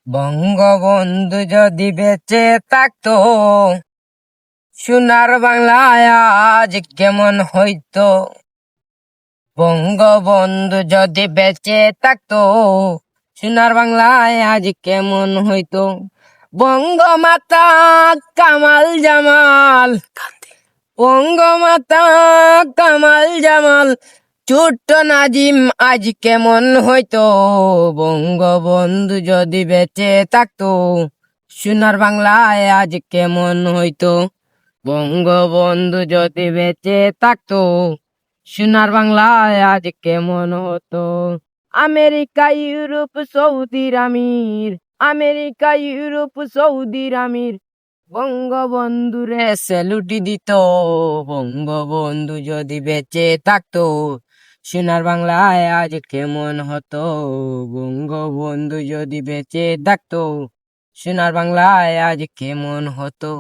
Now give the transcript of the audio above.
বঙ্গবন্ধু যদি বেঁচে থাকতো, সোনার বাংলায় আজ কেমন হইতো। বঙ্গবন্ধু যদি বেঁচে থাকতো, সোনার বাংলায় আজ কেমন হইতো। বঙ্গমাতা কামাল জামাল, বঙ্গমাতা কামাল জামাল, ছোট্ট নাজিম আজ কেমন হইতো। বঙ্গবন্ধু যদি বেঁচে থাকতো, সোনার বাংলায় আজ কেমন হইতো। বঙ্গবন্ধু যদি বেঁচে থাকতো, সোনার বাংলায় আজ কেমন হতো। আমেরিকা, ইউরোপ, সৌদির আমির, আমেরিকা, ইউরোপ, সৌদির আমির বঙ্গবন্ধুরে স্যালুটি দিত। বঙ্গবন্ধু যদি বেঁচে থাকতো, সোনার বাংলায় আজ কেমন হতো। বঙ্গবন্ধু যদি বেঁচে থাকতো, সোনার বাংলায় আজ কেমন হতো।